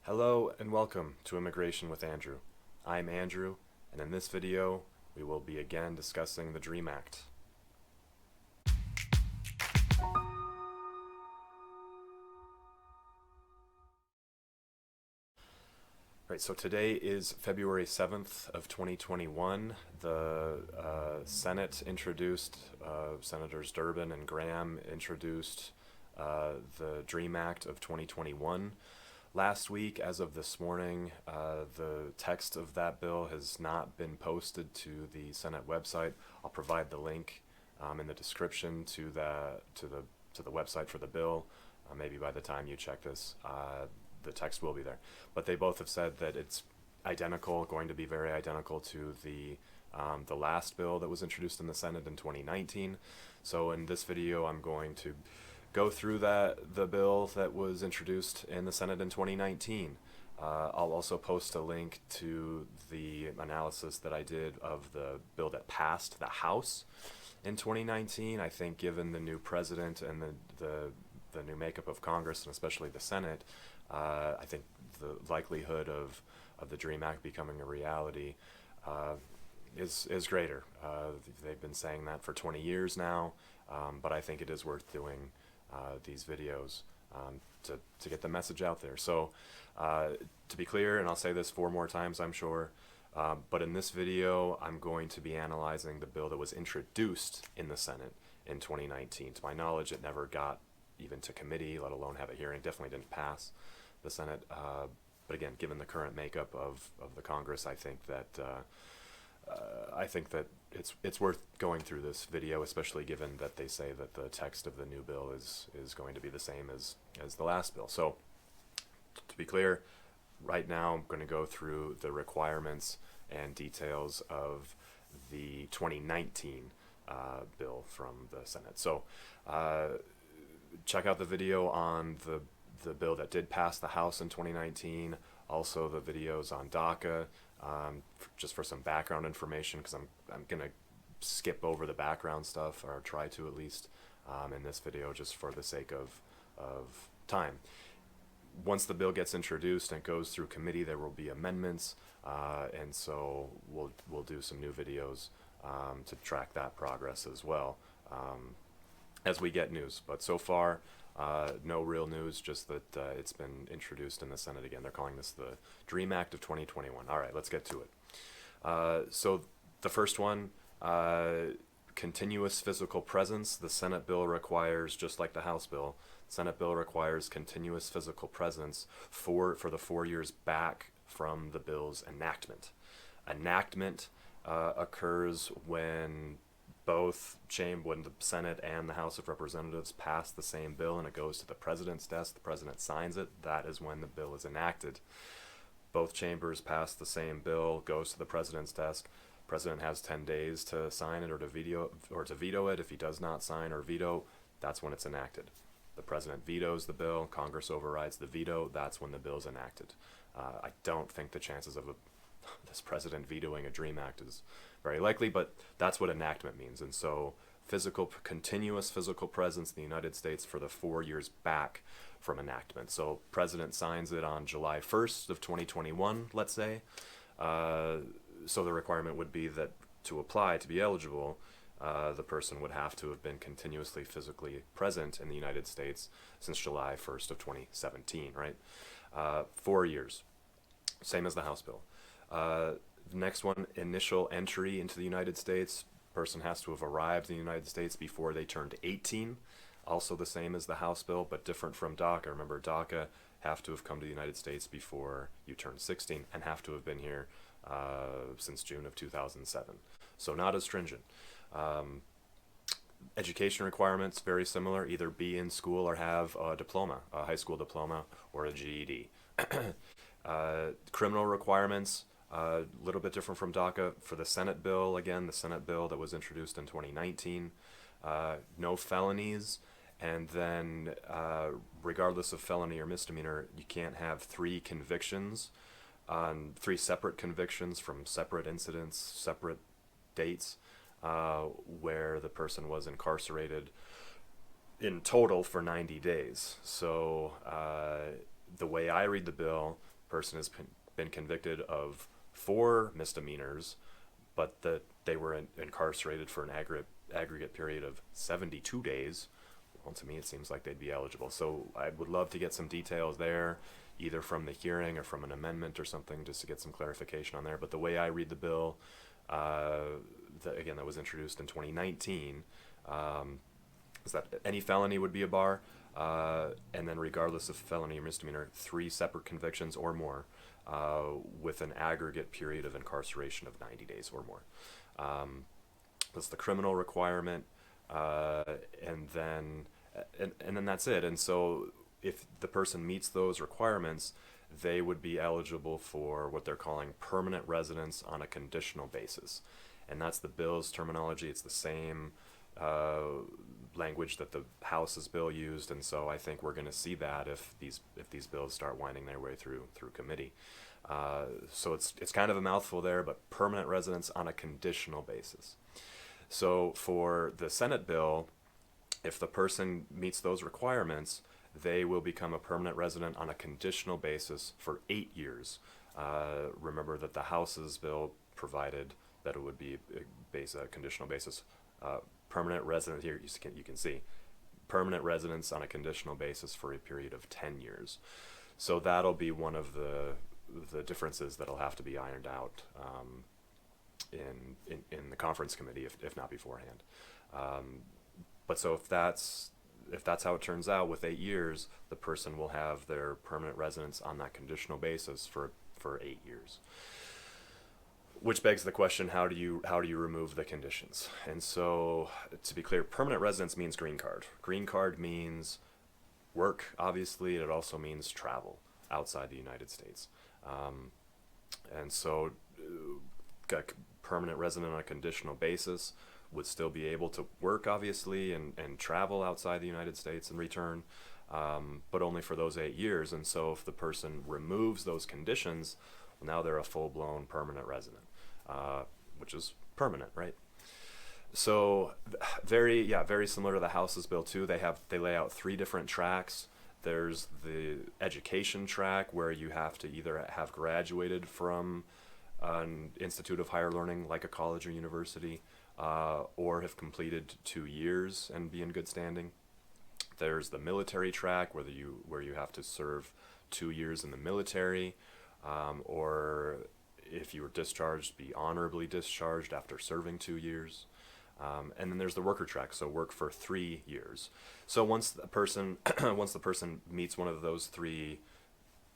Hello and welcome to Immigration with Andrew. I'm Andrew, and in this video, we will be again discussing the DREAM Act. Right, so today is February 7th of 2021. The Senate introduced, Senators Durbin and Graham introduced the DREAM Act of 2021. Last week, as of this morning, the text of that bill has not been posted to the Senate website. I'll provide the link in the description to the website for the bill. Maybe by the time you check this, the text will be there. But they both have said that it's identical, going to be very identical to the last bill that was introduced in the Senate in 2019. So in this video, I'm going to go through the bill that was introduced in the Senate in 2019. I'll also post a link to the analysis that I did of the bill that passed the House in 2019. I think given the new president and the new makeup of Congress, and especially the Senate, I think the likelihood of the DREAM Act becoming a reality is greater. They've been saying that for 20 years now, but I think it is worth doing these videos to get the message out there. So to be clear, and I'll say this 4 more times I'm sure, but in this video I'm going to be analyzing the bill that was introduced in the Senate in 2019. To my knowledge, it never got even to committee, let alone have a hearing. Definitely didn't pass the Senate, but again, given the current makeup of the Congress, I think that it's worth going through this video, especially given that they say that the text of the new bill is going to be the same as the last bill. So to be clear, right now I'm going to go through the requirements and details of the 2019 bill from the Senate. So check out the video on the bill that did pass the House in 2019, also the videos on DACA, just for some background information, because I'm gonna skip over the background stuff, or try to at least, in this video, just for the sake of time. Once the bill gets introduced and goes through committee, there will be amendments, and so we'll do some new videos to track that progress as well, as we get news. But so far, no real news, just that it's been introduced in the Senate again. They're calling this the DREAM Act of 2021. All right, let's get to it. So the first one, continuous physical presence. The Senate bill requires, just like the House bill, Senate bill requires continuous physical presence for the 4 years back from the bill's enactment. Enactment occurs when when the Senate and the House of Representatives pass the same bill and it goes to the president's desk, the president signs it. That is when the bill is enacted. Both chambers pass the same bill, goes to the president's desk. President has 10 days to sign it or to veto it. If he does not sign or veto, that's when it's enacted. The president vetoes the bill, Congress overrides the veto, that's when the bill is enacted. I don't think the chances of this president vetoing a DREAM Act is very likely, but that's what enactment means. And so continuous physical presence in the United States for the 4 years back from enactment. So president signs it on July 1st of 2021, let's say. So the requirement would be that to apply, to be eligible, the person would have to have been continuously physically present in the United States since July 1st of 2017, right? 4 years, same as the House bill. The next one, initial entry into the United States. Person has to have arrived in the United States before they turned 18. Also the same as the House bill, but different from DACA. Remember, DACA have to have come to the United States before you turn 16 and have to have been here since June of 2007. So not as stringent. Education requirements, very similar. Either be in school or have a diploma, a high school diploma or a GED. Criminal requirements, a little bit different from DACA. For the Senate bill, again, the Senate bill that was introduced in 2019, no felonies, and then regardless of felony or misdemeanor, you can't have 3 convictions on 3 separate convictions from separate incidents, separate dates, where the person was incarcerated in total for 90 days. So the way I read the bill, person has been convicted of 4 misdemeanors, but that they were incarcerated for an aggregate period of 72 days, well, to me it seems like they'd be eligible. So I would love to get some details there, either from the hearing or from an amendment or something, just to get some clarification on there. But the way I read the bill, that was introduced in 2019, is that any felony would be a bar, and then regardless of felony or misdemeanor, 3 separate convictions or more, with an aggregate period of incarceration of 90 days or more. That's the criminal requirement, and then that's it. And so if the person meets those requirements, they would be eligible for what they're calling permanent residence on a conditional basis. And that's the bill's terminology. It's the same language that the House's bill used, and so I think we're going to see that if these bills start winding their way through committee. So it's kind of a mouthful there, but permanent residence on a conditional basis. So for the Senate bill, if the person meets those requirements, they will become a permanent resident on a conditional basis for 8 years. Remember that the House's bill provided that it would be a conditional basis. Permanent resident here, you can see, permanent residence on a conditional basis for a period of 10 years. So that'll be one of the differences that'll have to be ironed out in the conference committee, if not beforehand. But so if that's how it turns out, with 8 years, the person will have their permanent residence on that conditional basis for 8 years. Which begs the question, how do you remove the conditions? And so, to be clear, permanent residence means green card. Green card means work, obviously. It also means travel outside the United States. And so, a permanent resident on a conditional basis would still be able to work, obviously, and travel outside the United States and return, but only for those 8 years. And so if the person removes those conditions, well, now they're a full-blown permanent resident, which is permanent, right? So very similar to the House's bill too. They lay out 3 different tracks. There's the education track, where you have to either have graduated from an institute of higher learning like a college or university, or have completed 2 years and be in good standing. There's the military track, where you have to serve 2 years in the military, or if you were discharged, be honorably discharged after serving 2 years. And then there's the worker track, so work for 3 years. So once the person meets one of those 3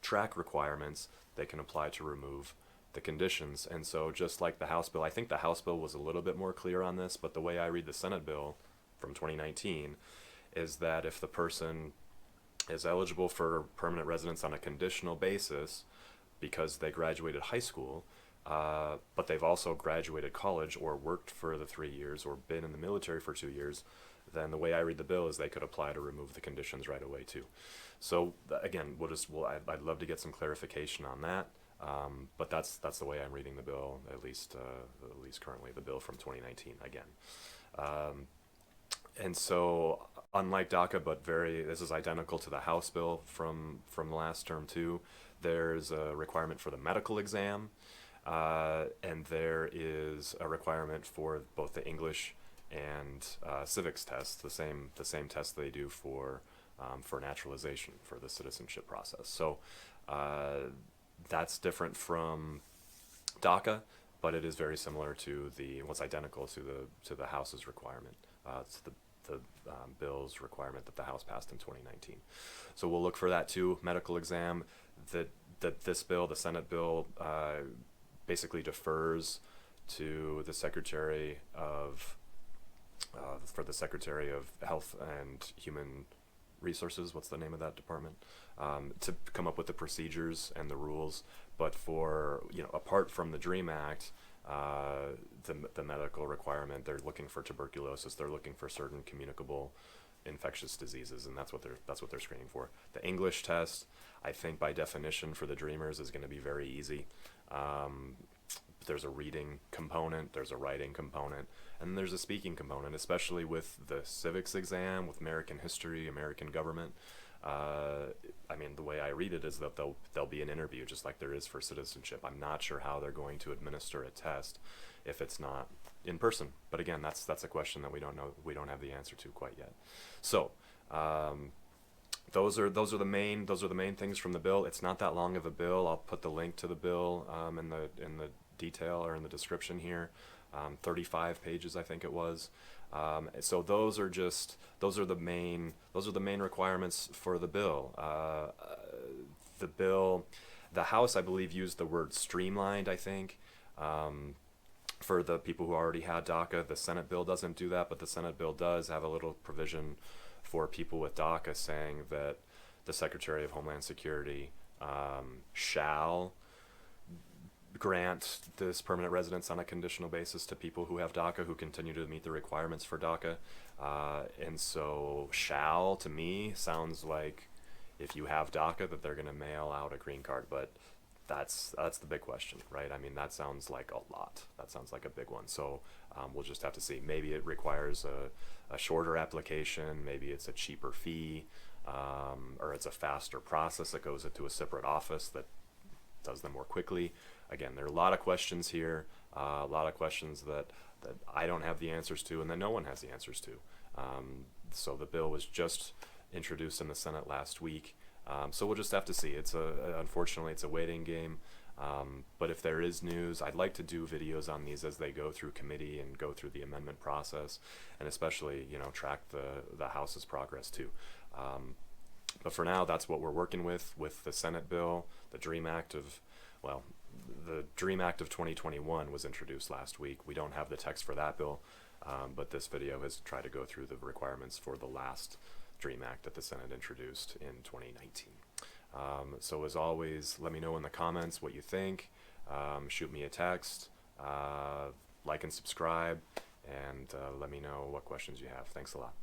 track requirements, they can apply to remove the conditions. And so just like the House bill, I think the House bill was a little bit more clear on this, but the way I read the Senate bill from 2019 is that if the person is eligible for permanent residence on a conditional basis because they graduated high school, but they've also graduated college or worked for the 3 years or been in the military for 2 years, then the way I read the bill is they could apply to remove the conditions right away too. So again, I'd love to get some clarification on that. But that's the way I'm reading the bill, at least currently, the bill from 2019 again. And so, unlike DACA, this is identical to the House bill from the last term too. There's a requirement for the medical exam, and there is a requirement for both the English and civics tests, the same test they do for naturalization, for the citizenship process. So that's different from DACA, but it is very similar to what's identical to the House's requirement. It's the bill's requirement that the House passed in 2019. So we'll look for that too. Medical exam. This bill, the Senate bill, basically defers to the Secretary of Health and Human Resources. What's the name of that department? To come up with the procedures and the rules. But apart from the DREAM Act, the medical requirement, they're looking for tuberculosis. They're looking for certain communicable infectious diseases, and that's what they're screening for. The English test, I think by definition for the Dreamers, is going to be very easy. There's a reading component, there's a writing component, and then there's a speaking component, especially with the civics exam, with American history, American government. I mean, the way I read it is that there'll be an interview just like there is for citizenship. I'm not sure how they're going to administer a test if it's not in person. But again, that's a question that we don't know. We don't have the answer to quite yet. So those are the main things from the bill. It's not that long of a bill. I'll put the link to the bill in the detail or in the description here. 35 pages, I think it was. So those are the main requirements for the bill. The House, I believe, used the word streamlined, I think, for the people who already had DACA. The Senate bill doesn't do that, but the Senate bill does have a little provision for people with DACA saying that the Secretary of Homeland Security shall grant this permanent residence on a conditional basis to people who have DACA who continue to meet the requirements for DACA. And so shall, to me, sounds like if you have DACA that they're going to mail out a green card. But that's the big question, right? I mean, that sounds like a lot. That sounds like a big one. So we'll just have to see. Maybe it requires a shorter application. Maybe it's a cheaper fee, or it's a faster process that goes into a separate office that does them more quickly. Again, there are a lot of questions here, a lot of questions that I don't have the answers to and that no one has the answers to. So the bill was just introduced in the Senate last week. So we'll just have to see. Unfortunately, it's a waiting game. But if there is news, I'd like to do videos on these as they go through committee and go through the amendment process, and especially, track the House's progress too. But for now, that's what we're working with the Senate bill. The DREAM Act of 2021 was introduced last week. We don't have the text for that bill, but this video has tried to go through the requirements for the last DREAM Act that the Senate introduced in 2019. So as always, let me know in the comments what you think. Shoot me a text, like and subscribe, and let me know what questions you have. Thanks a lot.